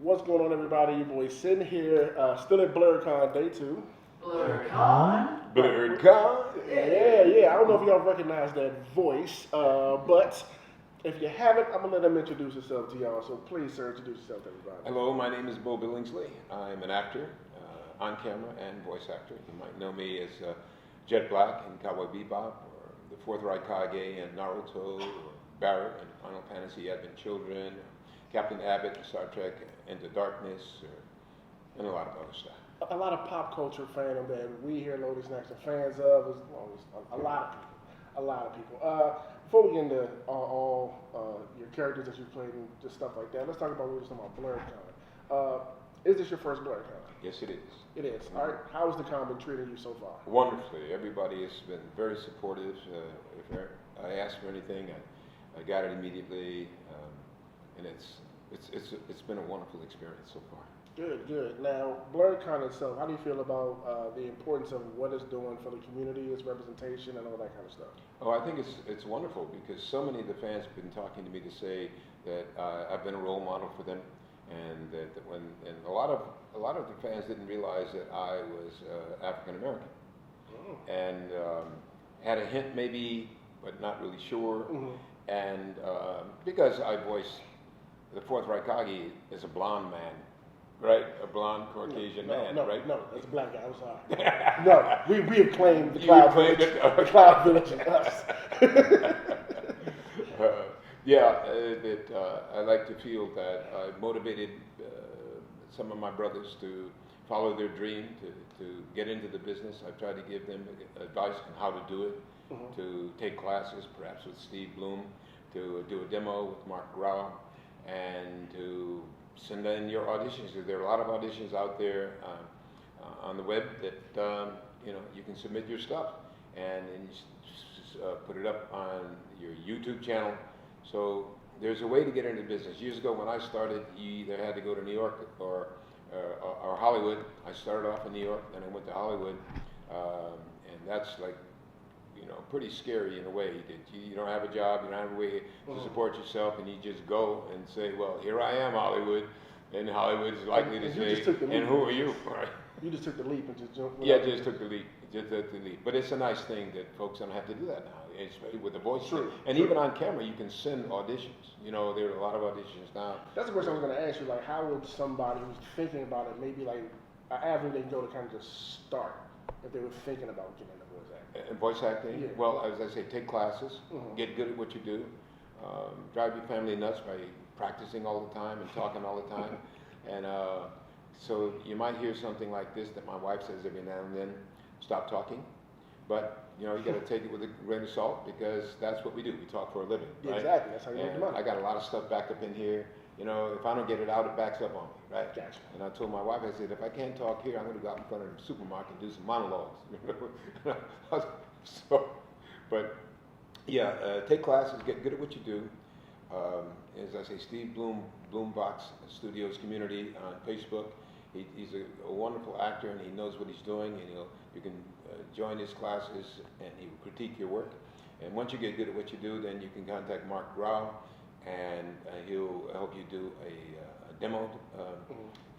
What's going on, everybody? Your boy sitting here, still at Blerdcon Day 2. Blerdcon? Blerdcon? Yeah. I don't know if y'all recognize that voice, but if you haven't, I'm going to let him introduce himself to y'all. So please, sir, introduce yourself to everybody. Hello, my name is Beau Billingslea. I'm an actor, on camera and voice actor. You might know me as Jet Black in Cowboy Bebop, or the Fourth Raikage in Naruto, or Barrett in Final Fantasy Advent Children, Captain Abbott in Star Trek Into Darkness, and a lot of other stuff. A lot of pop culture fandom that we here at Loading Snacks are fans of. A lot of people. Before we get into all your characters that you've played and just stuff like that, let's talk about what we're talking about Blerdcon. Is this your first Blerdcon? Yes, it is. It is. All right. How has the con been treating you so far? Wonderfully. Everybody has been very supportive. If I asked for anything, I got it immediately, and it's been a wonderful experience so far. Good. Now, Blerdcon itself, how do you feel about the importance of what it's doing for the community, its representation, and all that kind of stuff? Oh, I think it's wonderful because so many of the fans have been talking to me to say that I've been a role model for them, and a lot of the fans didn't realize that I was African American, and had a hint maybe, but not really sure, and because I voiced the Fourth Raikage as a blonde man. Right, a blonde Caucasian man, right? No, that's a black guy. I'm sorry. No, we have claimed the Cloud Village. The Cloud Village and us. I like to feel that I motivated some of my brothers to follow their dream, to get into the business. I tried to give them advice on how to do it, to take classes, perhaps with Steve Bloom, to do a demo with Mark Grau, and to send in your auditions. There are a lot of auditions out there on the web that you can submit your stuff and then put it up on your YouTube channel. So there's a way to get into business. Years ago when I started, you either had to go to New York or Hollywood. I started off in New York, then I went to Hollywood, and that's like pretty scary in a way. That you don't have a job, you don't have a way to support yourself, and you just go and say, well, here I am, Hollywood, and Hollywood is likely to say, and who are you? Right? You just took the leap and just jumped. Yeah, just took the leap. But it's a nice thing that folks don't have to do that now, especially with the voice. And even on camera, you can send auditions. There are a lot of auditions now. That's the question I was going to ask you. Like, how would somebody who's thinking about it, maybe like an avenue they can go to kind of just start if they were thinking about getting into voice acting? Voice acting? Yeah. Well, as I say, take classes, get good at what you do, drive your family nuts by practicing all the time and talking all the time. And so you might hear something like this that my wife says every now and then, stop talking. But, you got to take it with a grain of salt because that's what we do. We talk for a living, right? Exactly. That's how you make the money. I got a lot of stuff backed up in here. If I don't get it out, it backs up on me, right? Gotcha. And I told my wife, I said, if I can't talk here, I'm going to go out in front of the supermarket and do some monologues. Take classes, get good at what you do. As I say, Steve Bloom, Bloombox Studios Community on Facebook. He's a wonderful actor, and he knows what he's doing, and you can join his classes, and he will critique your work. And once you get good at what you do, then you can contact Mark Grau, and he'll help you do a demo,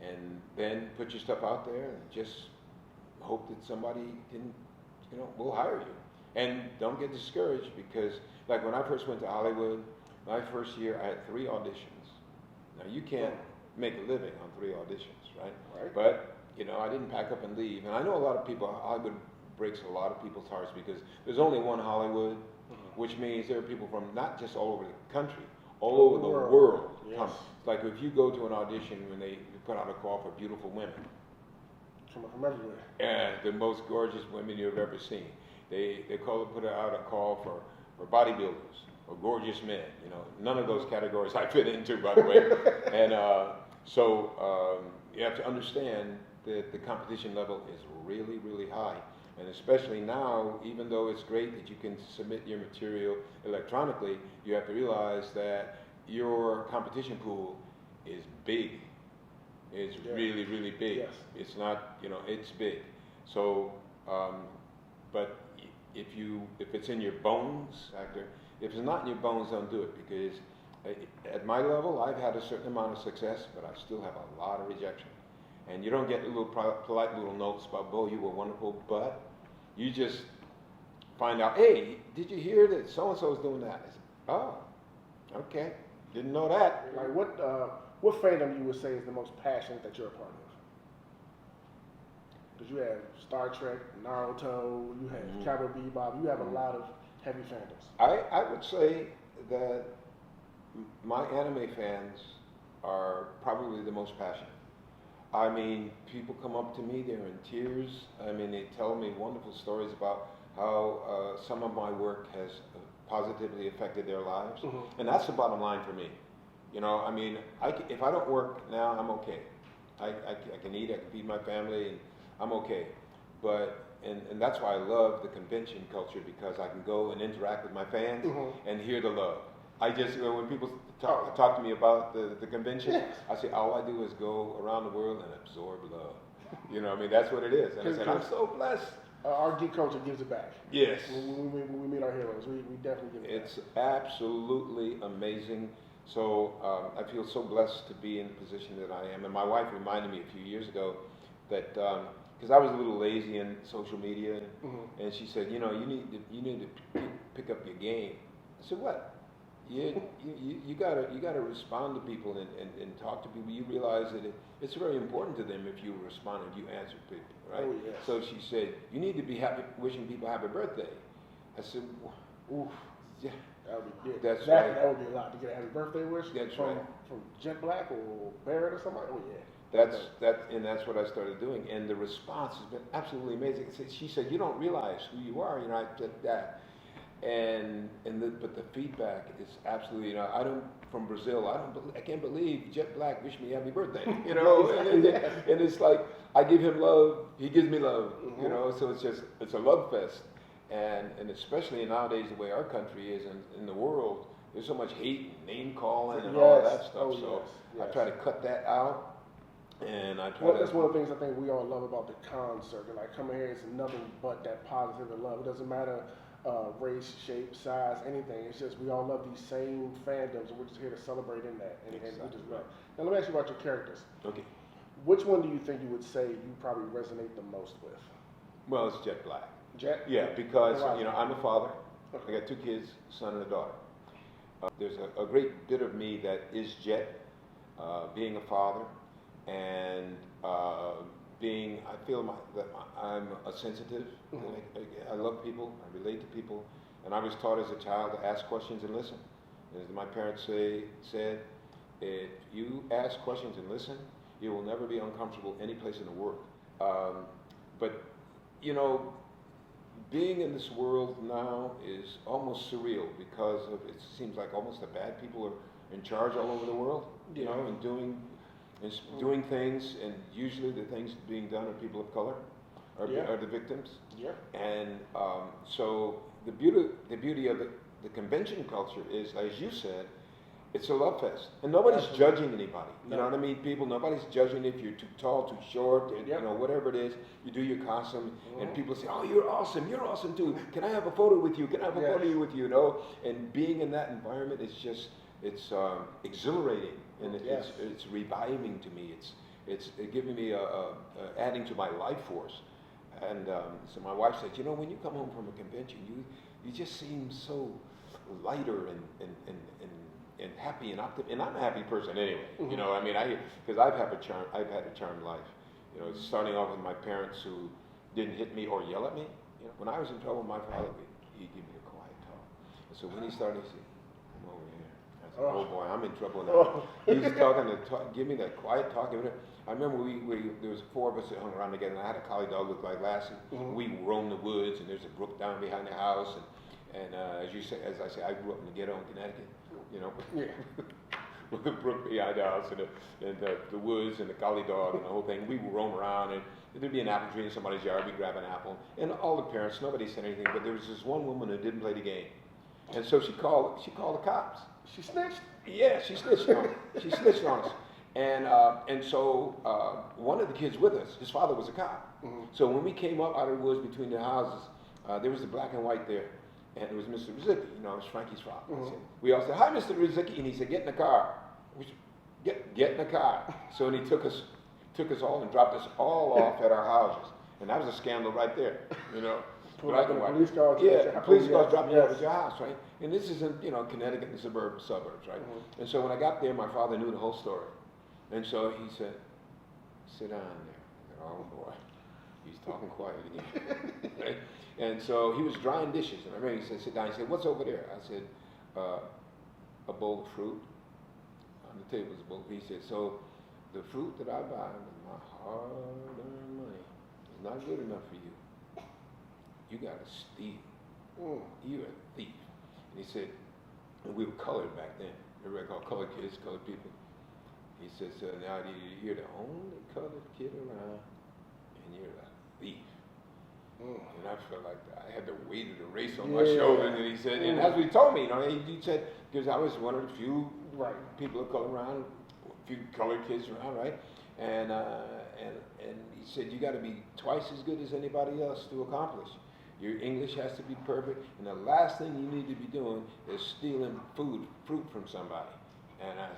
and then put your stuff out there, and just hope that somebody will hire you. And don't get discouraged because, like when I first went to Hollywood, my first year I had 3 auditions. Now you can't make a living on 3 auditions, right? But I didn't pack up and leave. And I know a lot of people, Hollywood breaks a lot of people's hearts because there's only one Hollywood, which means there are people from not just all over the country, all over the world. Yes. Like if you go to an audition when they put out a call for beautiful women. Coming from everywhere. Yeah, the most gorgeous women you've ever seen. They put out a call for bodybuilders or gorgeous men. None of those categories I fit into, by the way. And so you have to understand that the competition level is really, really high. And especially now, even though it's great that you can submit your material electronically, you have to realize that your competition pool is big. It's really, really big. Yes. It's not, it's big. So, but if it's in your bones, actor, if it's not in your bones, don't do it because at my level, I've had a certain amount of success, but I still have a lot of rejection. And you don't get little polite little notes about, Beau, you were wonderful, but you just find out, hey, did you hear that so-and-so is doing that? I said, oh, okay, didn't know that. Like what fandom you would say is the most passionate that you're a part of? Because you have Star Trek, Naruto, you have Cowboy Bebop, you have a lot of heavy fandoms. I would say that my anime fans are probably the most passionate. I mean, people come up to me, they're in tears. I mean, they tell me wonderful stories about how some of my work has positively affected their lives. And that's the bottom line for me. You know, I mean, if I don't work now, I'm okay. I can eat, I can feed my family, and I'm okay. But, and that's why I love the convention culture, because I can go and interact with my fans and hear the love. I just, when people talk to me about the convention, I say, all I do is go around the world and absorb love. You know, I mean, that's what it is. And I said, I'm so blessed. Our geek culture gives it back. Yes. When we meet our heroes, we definitely give it back. It's absolutely amazing. So I feel so blessed to be in the position that I am. And my wife reminded me a few years ago that, because I was a little lazy in social media, and she said, you know, you need to pick up your game. I said, what? You gotta respond to people and talk to people. You realize that it's very important to them if you respond and you answer people, right? Oh, yes. So she said, you need to be wishing people happy birthday. I said, oof, yeah. That would be big. That's right. That would be a lot to get a happy birthday wish. That's from, right. From Jet Black or Barrett or somebody. Oh yeah. That's what I started doing, and the response has been absolutely amazing. She said, you don't realize who you are, you know. I said that. But the feedback is absolutely, you know, from Brazil, I can't believe Jet Black wished me happy birthday, you know, and it's like, I give him love, he gives me love, you know, so it's a love fest, and especially nowadays, the way our country is in the world, there's so much hate and name calling and all that stuff, I try to cut that out, and I try that's one of the things I think we all love about the con circuit, like coming here, it's nothing but that positive and love. It doesn't matter race, shape, size, anything. It's just we all love these same fandoms, and we're just here to celebrate in that. And we just love. Now let me ask you about your characters. Okay. Which one do you think you would say you probably resonate the most with? Well, it's Jet Black. Jet? Yeah, because you know I'm a father. I got 2 kids, a son and a daughter. There's a great bit of me that is Jet, being a father, and I feel that I'm a sensitive. I love people. I relate to people, and I was taught as a child to ask questions and listen. As my parents said, if you ask questions and listen, you will never be uncomfortable any place in the world. But you know, being in this world now is almost surreal because it seems like almost the bad people are in charge all over the world. You know, and doing things, and usually the things being done are people of color, are the victims. Yeah. And so the beauty of the convention culture is, as you said, it's a love fest, and nobody's judging anybody. You know what I mean? Nobody's judging if you're too tall, too short, and, you know, whatever it is. You do your costume, and people say, "Oh, you're awesome too. Can I have a photo with you? Can I have a photo with you?" You know, and being in that environment is just exhilarating. And it's reviving to me. It's giving me adding to my life force. And so my wife said, you know, when you come home from a convention, you just seem so lighter and happy and optimistic. And I'm a happy person anyway. You know, I mean, because I've had a charmed life. You know, starting off with my parents who didn't hit me or yell at me. You know, when I was in trouble, my father he'd give me a quiet talk. And so when he started, he said, "Come over here." Oh boy, I'm in trouble now. He was give me that quiet talk. I remember there was 4 of us that hung around together, and I had a collie dog looked like Lassie. We roamed the woods, and there's a brook down behind the house, and as I say, I grew up in the ghetto in Connecticut, you know, with the brook behind the house and the woods and the collie dog and the whole thing. We would roam around, and there'd be an apple tree in somebody's yard. We'd grab an apple, and all the parents, nobody said anything, but there was this one woman who didn't play the game, and so she called the cops. She snitched? Yeah, she snitched on us. She snitched on us. And so one of the kids with us, his father was a cop. So when we came up out of the woods between the houses, there was the black and white there. And it was Mr. Rizicki, you know, it was Frankie's father. I said, we all said, hi, Mr. Rizicki, and he said, get in the car. We said, get in the car. So and he took us all and dropped us all off at our houses. And that was a scandal right there, you know. Like in a police car. Yeah, police cars dropping you off at your house, right? And this is in, you know, Connecticut and suburbs, right? And so when I got there, my father knew the whole story. And so he said, sit down there. I said, oh boy, he's talking quiet again. Right? And so he was drying dishes, and I remember he said, sit down. He said, what's over there? I said, a bowl of fruit. On the table was a bowl. He said, so the fruit that I buy with my hard-earned money is not good enough for you. You got to steal. You're a thief. And he said, and we were colored back then. Everybody called colored kids, colored people. He said, so now you're the only colored kid around, and you're a thief. And I felt like I had the weight of the race on my shoulders. And he said, and that's what he told me. You know, he said, because I was one of the few people of color around, a few colored kids around, right? And he said, you got to be twice as good as anybody else to accomplish. Your English has to be perfect, and the last thing you need to be doing is stealing fruit from somebody. And I said,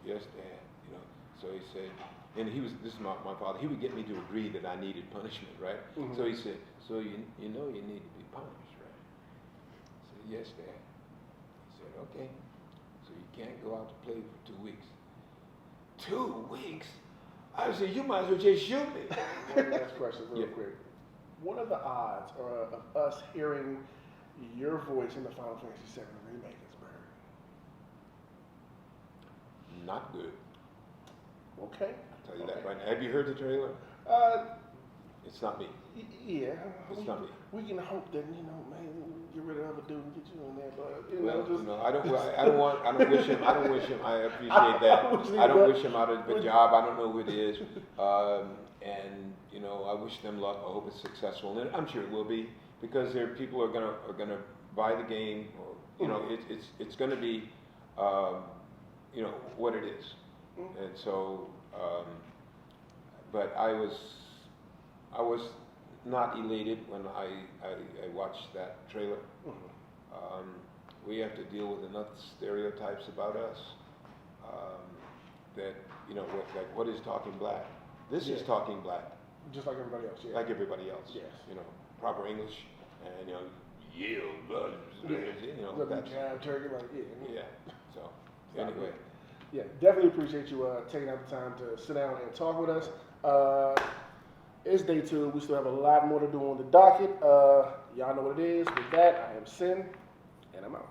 yes, Dad, you know. So he said, and this is my father, he would get me to agree that I needed punishment, right? So he said, so you know you need to be punished, right? I said, yes, Dad. He said, okay, so you can't go out to play for 2 weeks. 2 weeks? I said, you might as well just shoot me. One last question real quick. What are the odds of us hearing your voice in the Final Fantasy VII remake as Barrett? Not good. Okay. I'll tell you that right now. Have you heard the trailer? It's not me. Yeah. It's not me. We can hope that, you know, man, get rid of the other dude and get you in there, but you Well, know, just no, I don't wish him. I appreciate that. I don't wish him out of the job. I don't know who it is. And you know, I wish them luck. I hope it's successful, and I'm sure it will be, because there are people who are gonna buy the game. Or, you know, it's gonna be, you know, what it is. And so, but I was not elated when I watched that trailer. We have to deal with enough stereotypes about us that, you know, what is talking black? This is talking black. just like everybody else. Yeah. Like everybody else. Yes. You know, proper English, and you know, yield, you know, that's turkey, like yeah. So anyway. Yeah, definitely appreciate you taking out the time to sit down and talk with us. It's day 2. We still have a lot more to do on the docket. Y'all know what it is. With that, I am Sin, and I'm out.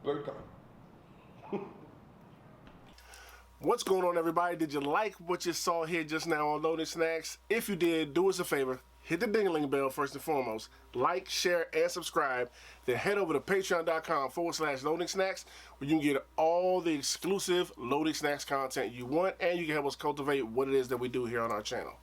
Blerdcon. What's going on, everybody? Did you like what you saw here just now on Loading Snacks? If you did, do us a favor. Hit the ding-a-ling bell first and foremost. Like, share, and subscribe. Then head over to patreon.com/Loading Snacks, where you can get all the exclusive Loading Snacks content you want, and you can help us cultivate what it is that we do here on our channel.